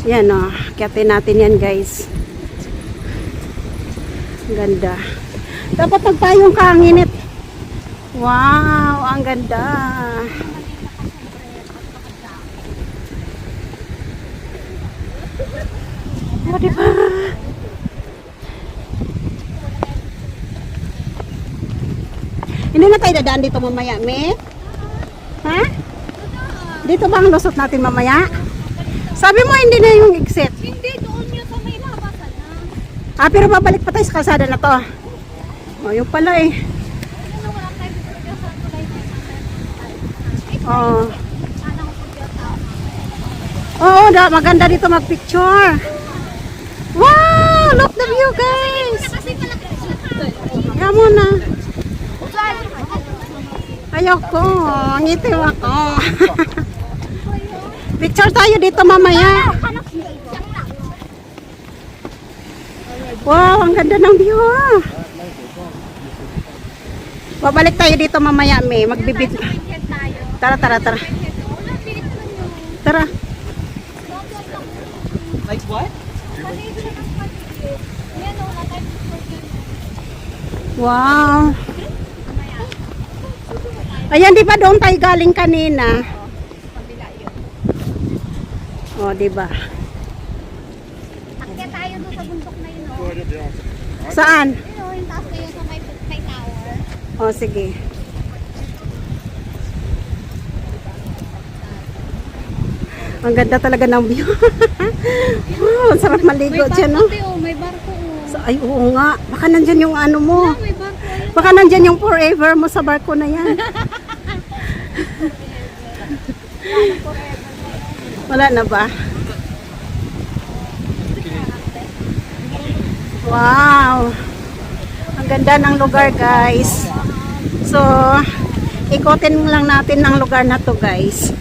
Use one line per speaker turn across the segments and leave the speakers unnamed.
Yan o, kyatin natin yan guys. Ganda. Dapat magpayong ka, ang init. Wow, ang ganda. O, diba? Hindi na tayo dadaan dito mamaya, me? Ha? Dito ba ang lusot natin mamaya? Sabi mo hindi na yung exit.
Hindi, doon yun sa may labasan na.
Ah, pero babalik pa tayo sa kalsada na to. O, yung pala eh.
Ano, wala tayo dito sa tulay na yun.
Oo.
Sana ko po
Oo, maganda dito magpicture. Wow! Look the view, guys!
kasi malaki
Kaya mo na. Ayoko. Ngitiw ako. Picture tayo dito mamaya. Wow, ang ganda ng view. Babalik tayo dito mamaya, May. Magbibid. Tara, tara, tara. Tara.
Like what?
Wow. Ayan, di ba doon tayo galing kanina? O, di ba?
Akyat tayo doon sa bundok na yun, oh.
Saan?
Yun, oh, yung taas na yun sa may tower.
O, sige. Ang ganda talaga ng view. Wow, ang sarap maligo dyan, no?
May barko, oh.
Ay, oo nga. Baka nandyan yung ano mo.
May barko, ayun.
Baka nandyan yung forever mo sa barko na yan. Wala na ba? Wow! Ang ganda ng lugar, guys. So, ikotin lang natin ng lugar na to, guys.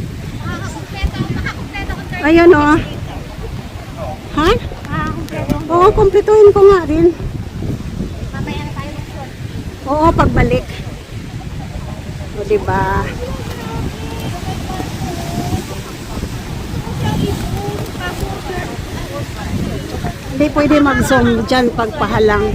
Ayan o. Ha? Oo, kumpletuhin ko nga rin.
Mamaya na tayo mag-short.
Oo, pagbalik. O, diba? Hindi pwede mag-zoom dyan pagpahalang.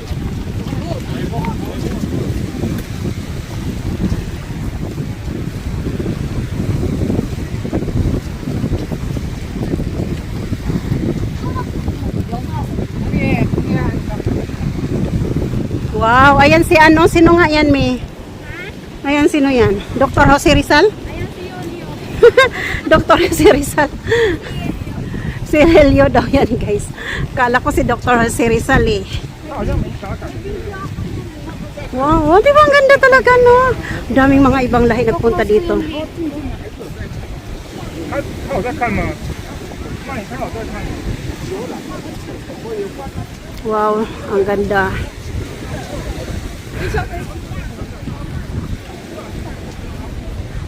Wow, ayan si ano, sino nga yan, Mi? Ayan, sino yan? Dr. Jose Rizal?
Ayan si Yolio.
Dr. Jose Rizal. Si Helio daw yan, guys. Kala ko si Dr. Jose Rizal eh. Wow, di ba ang ganda talaga, no? Daming mga ibang lahi nagpunta dito. Wow, ang ganda.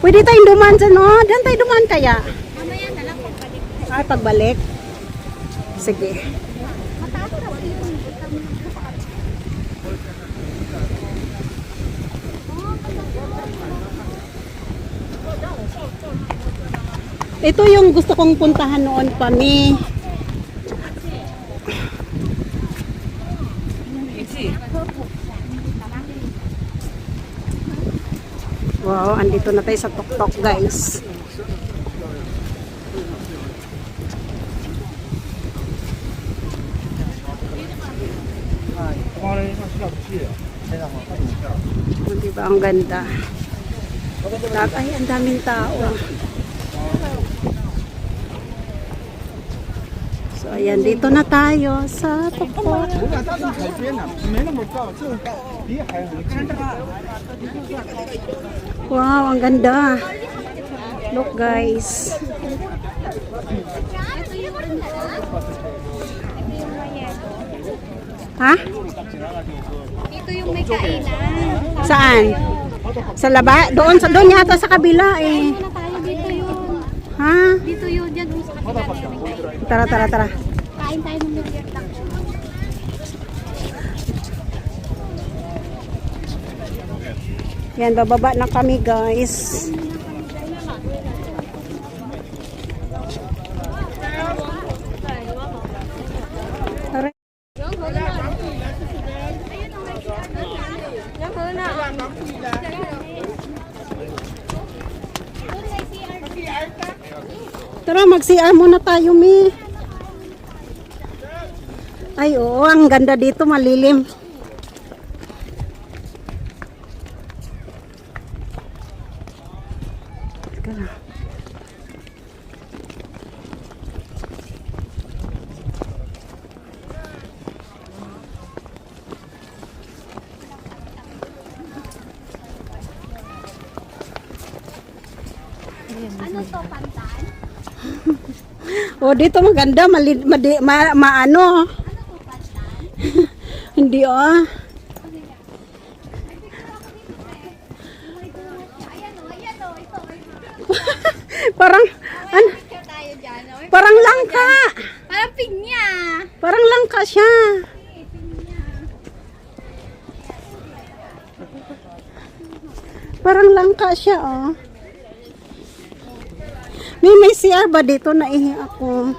Pwede tayong dumaan dyan, no? Diyan tayo dumaan kaya.
Mamaya na lang pagbalik.
Ay, pagbalik. Sige.
Mataas kasi yun.
Ito yung gusto kong puntahan noon pa, Mi. Wow, andito na tayo sa tuktok, guys. Oh, diba ang ganda? Ay, ang daming tao. So, ayan, dito na tayo sa tuktok. Wow, ang ganda. Look, guys. Ha?
Ito yung may kainan.
Saan? Sa laba? Doon yata sa kabila eh.
Ano na tayo dito yun.
Ha?
Dito yun, dyan sa kapila na yung may kainan.
Tara, tara, tara.
Kain tayo ng yogurt lang.
Yan, bababa na kami, guys. Tara, mag-CR muna tayo, Mi. Ay, oo, ang ganda dito, malilim. Teka lang.
Ano to, pantan?
Oh, dito maganda, maano. Hindi
Ayan o, ito.
Parang
Picture tayo dyan. Oh.
parang langka.
Parang pinya.
Parang langka siya. Parang langka siya, oh. May CR ba dito? Naihi ako.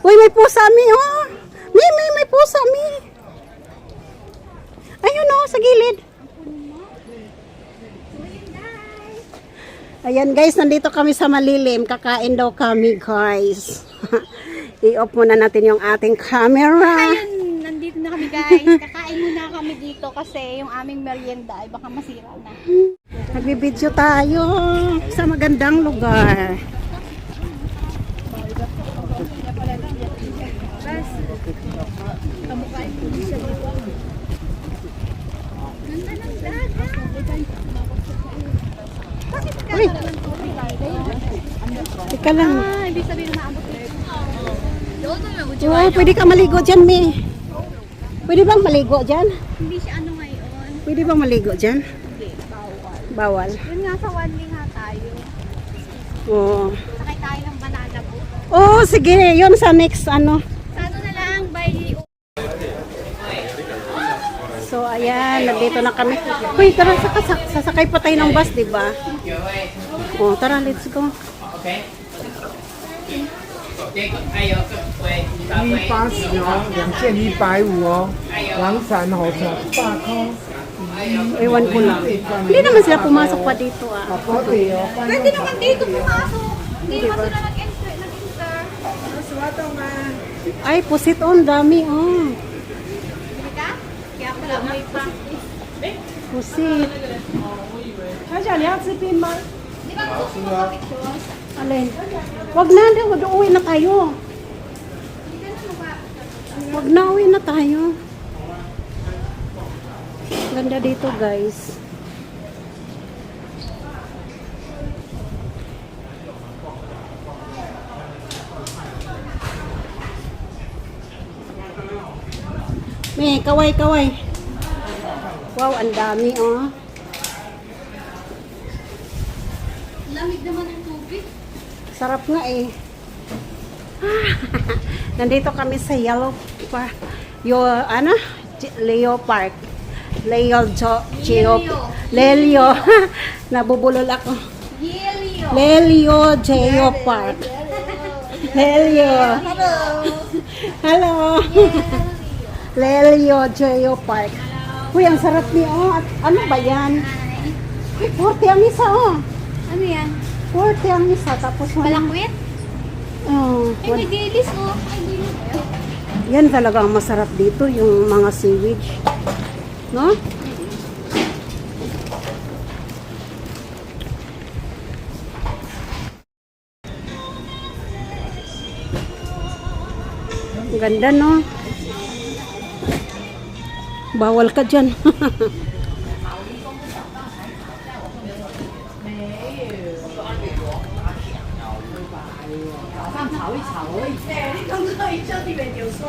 Uy, may pusa, Mi, oh. May pusa, Mi. Ayun, oh, sa gilid. Ayan, guys, nandito kami sa malilim. Kakain daw kami, guys. I-off muna natin yung ating camera.
Ayun, nandito na kami guys. Kakain muna kami dito kasi yung aming merienda ay baka masira na.
Nagbibideo tayo sa magandang lugar.
Ganda ng dagat.
Uy, teka lang.
Ibig sabihin na maabot dito.
Oh, pwede ka maligo dyan, Mi. Pwede bang maligo dyan?
Hindi siya ano ngayon.
Pwede bang maligo dyan?
Hindi, bawal.
Bawal.
Yun nga sa one nga tayo.
Oo.
Sakay tayo ng banana boat.
Oh, sige. Yun sa next, ano.
Sa ano na lang, by
So, ayan. Nandito na kami. Uy, tara, sasakay pa tayo ng bus, di ba? Oh, tara, let's go.
OK。
180哦，2150哦，往山河車100塊，
Ewan ko lang. Hindi naman sila pumasok pa dito, ah.
Pwede oh.
Pwede naman dito pumasok. Hindi naman sila nag-enter.
Ay, pusit on. Dami, oh.
Hindi ka? Kaya pala may pa.
Pusit.
Di ba gusto mo picture?
Alin? Wag na, uwi na tayo. Wag na, uwi na tayo. Ganda dito, guys. May kaway. Wow, ang dami, oh.
Lamig naman ang tubig.
Sarap nga eh. Nandito kami sa Yellow Park. Leo Park. Lelio. Nabubulol ako.
Yelio.
Lelio Geo Park. Lelio. Hello. Lelio Geo Park. Uy, ang sarap niyo. Oh. Ano ba yan? Uy, 40 ang isa, oh.
Ano yan?
40 ang isa. Tapos
Balakwit?
Oh,
Ay, may dilis oh. Ay, dilis.
yan talaga ang masarap dito, yung mga sewage. No? Ang ganda, no? Bawal ka dyan.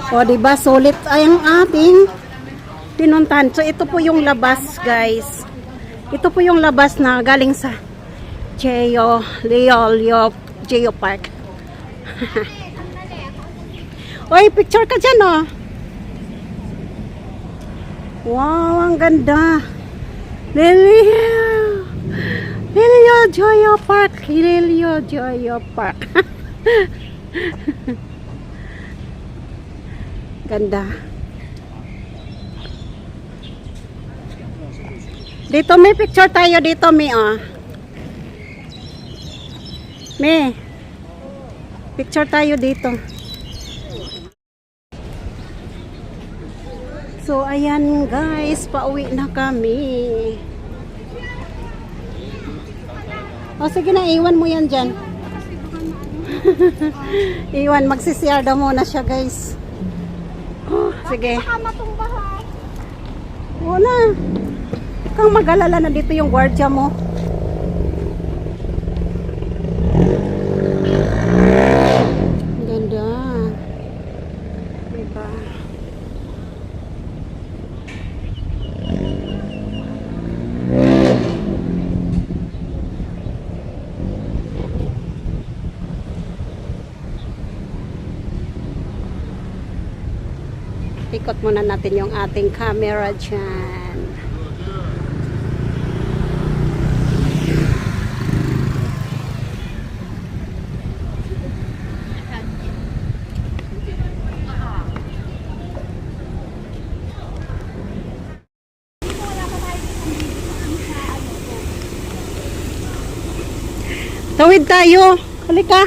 O, diba? Sulit ay ang ating pinuntahan. So, ito po yung labas, guys. Ito po yung labas na galing sa Leo Park. Oy, picture ka dyan, oh. Wow, ang ganda. Lelio Joyo Park. Lelio Joyo Park. Ganda. Dito may picture tayo dito, Mi, oh. Mi. Picture tayo dito. So, ayan guys, pauwi na kami. O, sige na, iwan mo yan dyan. Iwan, magsisiyar daw muna siya guys. Oh, sige.
Baka matumbahan.
Wala. Kang mag-alala na dito yung gwardiya mo. Ganda. Diba? Ikot muna natin yung ating camera dyan. Tawid tayo. Halika.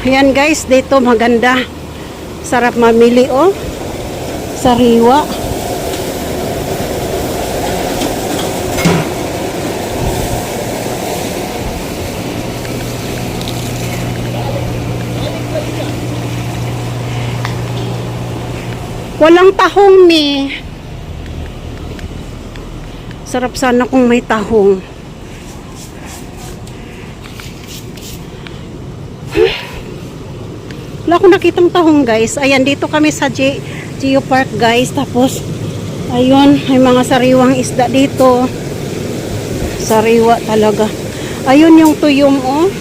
Ayan guys, dito maganda. Sarap mamili, oh. Sariwa. Walang tahong, Mi. Sarap sana kung may tahong. Wala akong nakitang tahong guys. Ayan, dito kami sa Geo Park guys. Tapos, ayun, may mga sariwang isda dito. Sariwa talaga. Ayun yung tuyong, oh.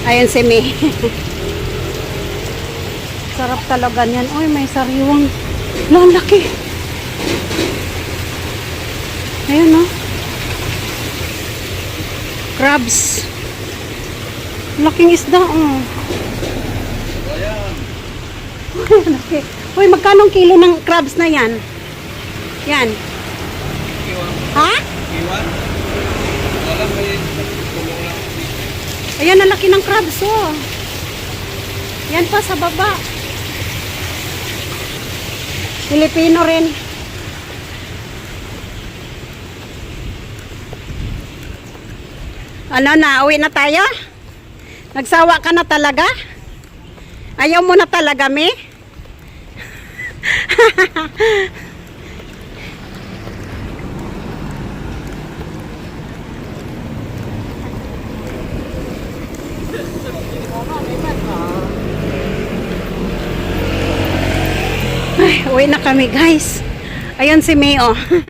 Ayun si Mi. Sarap talaga niyan. Uy, may sariwang. Ang laki. Ayun, oh. Crabs. Laking isda, oh. Laki. Uy, magkano kilo ng crabs na yan? Yan. Ha? Ayan, ang laki ng crabs, oh. Yan pa sa baba. Filipino rin. Ano na, uwi na tayo? Nagsawa ka na talaga? Ayaw mo na talaga, Mi? Ay, uwi na kami, guys. Ayun si Mi, oh.